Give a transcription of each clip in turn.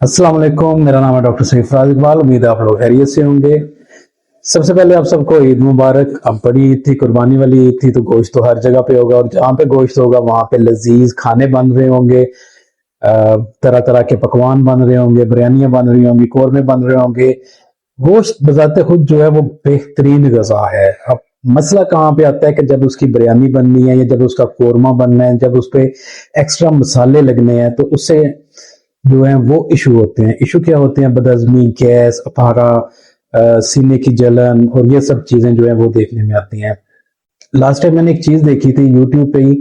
अस्सलाम वालेकुम, मेरा नाम है डॉक्टर सईफराज इकबाल। उम्मीद है आप लोग खैरियत से होंगे। सबसे पहले आप सबको ईद मुबारक। अब बड़ी ईद थी, कुर्बानी वाली ईद थी, तो गोश्त तो हर जगह पे होगा और जहाँ पे गोश्त होगा वहां पे लजीज खाने बन रहे होंगे, तरह तरह के पकवान बन रहे होंगे, बिरयानियां बन रही होंगी, कौरमे बन रहे होंगे। गोश्त बजाते खुद जो है वो बेहतरीन गजा है। अब मसला कहाँ पे आता है कि जब उसकी बिरयानी बननी है या जब उसका कौरमा बनना है, जब उस पे एक्स्ट्रा मसाले लगने हैं, तो उससे जो है वो इशू होते हैं। इशू क्या होते हैं? बदहजमी, गैस, अफारा, सीने की जलन और ये सब चीजें जो है वो देखने में आती हैं। लास्ट टाइम मैंने एक चीज देखी थी यूट्यूब पे ही।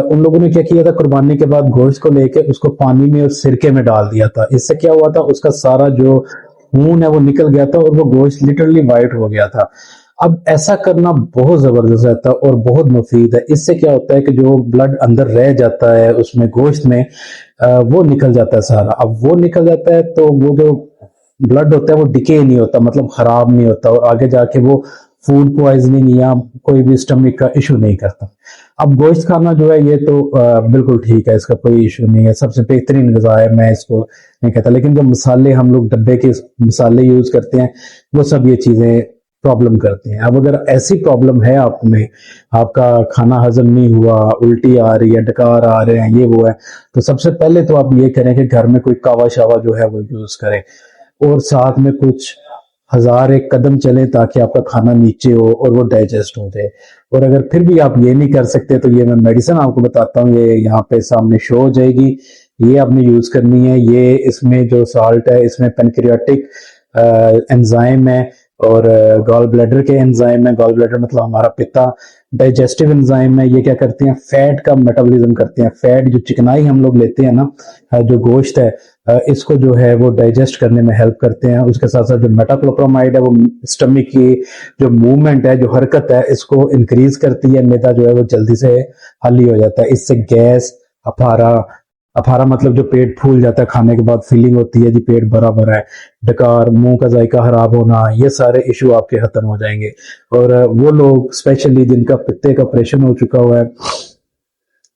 उन लोगों ने क्या किया था, कुर्बानी के बाद गोश्त को लेके उसको पानी में और सिरके में डाल दिया था। इससे क्या हुआ था, उसका सारा जो खून है वो निकल गया था और वो गोश्त लिटरली वाइट हो गया था। अब ऐसा करना बहुत जबरदस्त रहता है और बहुत मुफीद है। इससे क्या होता है कि जो ब्लड अंदर रह जाता है उसमें गोश्त में, वो निकल जाता है सारा। अब वो निकल जाता है तो वो जो ब्लड होता है वो डिके नहीं होता, मतलब खराब नहीं होता और आगे जाके वो फूड पॉइजनिंग या कोई भी स्टमक का इशू नहीं करता। अब गोश्त खाना जो है ये तो बिल्कुल ठीक है, इसका कोई इशू नहीं है, सबसे बेहतरीन गजा है, मैं इसको नहीं कहता। लेकिन जो मसाले हम लोग डब्बे के मसाले यूज करते हैं वो सब ये चीजें प्रॉब्लम करती हैं। अब अगर ऐसी प्रॉब्लम है आप में, आपका खाना हजम नहीं हुआ, उल्टी आ रही है, डकार आ रहे हैं, ये वो है, तो सबसे पहले तो आप ये करें कि घर में कोई कावा शावा जो है वो यूज करें और साथ में कुछ हजार एक कदम चले ताकि आपका खाना नीचे हो और वो डाइजेस्ट हो जाए। और अगर फिर भी आप ये नहीं कर सकते तो ये मैं मेडिसिन आपको बताता हूँ, ये यहाँ पे सामने शो हो जाएगी, ये आपने यूज करनी है। ये इसमें जो साल्ट है इसमें पेनक्रियाटिक एंजाइम है और गॉल ब्लैडर के एंजाइम है। गॉल ब्लैडर मतलब हमारा पित्ता। डाइजेस्टिव एंजाइम है, ये क्या करते हैं, फैट का मेटाबॉलिज्म करते हैं। फैट जो चिकनाई हम लोग लेते हैं ना, जो गोश्त है, इसको जो है वो डाइजेस्ट करने में हेल्प करते हैं। उसके साथ साथ जो मेटाक्लोप्रामाइड है वो स्टमक की जो मूवमेंट है, जो हरकत है, इसको इंक्रीज करती है। मैदा जो है वो जल्दी से खाली हो जाता है। इससे गैस, अफारा, अफारा मतलब जो पेट फूल जाता है खाने के बाद, फीलिंग होती है जी पेट भरा भरा है, डकार, मुंह का जायका खराब होना, ये सारे इशू आपके खत्म हो जाएंगे। और वो लोग स्पेशली जिनका पित्ते का ऑपरेशन हो चुका हुआ है,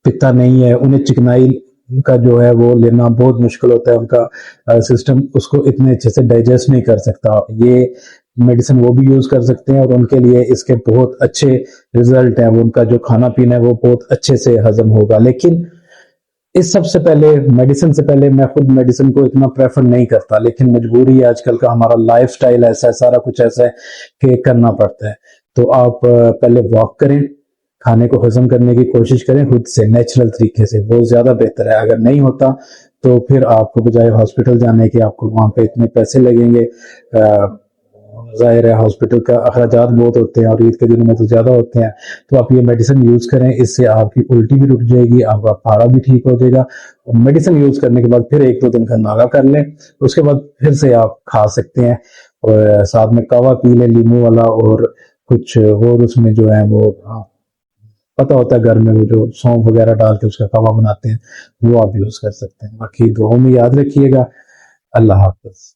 पित्ता नहीं है, उन्हें चिकनाई का जो है वो लेना बहुत मुश्किल होता है। उनका सिस्टम उसको इतने अच्छे से डाइजेस्ट नहीं कर सकता। ये मेडिसिन वो भी यूज कर सकते हैं और उनके लिए इसके बहुत अच्छे रिजल्ट हैं। वो उनका जो खाना पीना है वो बहुत अच्छे से हजम होगा। लेकिन इस सबसे पहले, मेडिसिन से पहले, मैं खुद मेडिसिन को इतना प्रेफर नहीं करता, लेकिन मजबूरी है, आजकल का हमारा लाइफस्टाइल ऐसा है, सारा कुछ ऐसा है कि करना पड़ता है। तो आप पहले वॉक करें, खाने को हजम करने की कोशिश करें खुद से, नेचुरल तरीके से, बहुत ज्यादा बेहतर है। अगर नहीं होता तो फिर आपको बजाय हॉस्पिटल जाने के आपको वहां पे इतने पैसे लगेंगे, जाहिर है हॉस्पिटल का अखराजात बहुत होते हैं और ईद के दिनों में तो ज्यादा होते हैं। तो आप ये मेडिसिन यूज करें, इससे आपकी उल्टी भी रुक जाएगी, आपका फाड़ा भी ठीक हो जाएगा। मेडिसिन यूज करने के बाद फिर एक दो दिन का नागा कर लें, उसके बाद फिर से आप खा सकते हैं। और साथ में कावा पी लें लीमू वाला, और कुछ और उसमें जो है वो पता होता है घर में वो जो सौंफ वगैरह डाल के उसका कावा बनाते हैं, वो आप यूज कर सकते हैं। बाकी दुआओं में याद रखिएगा। अल्लाह हाफिज।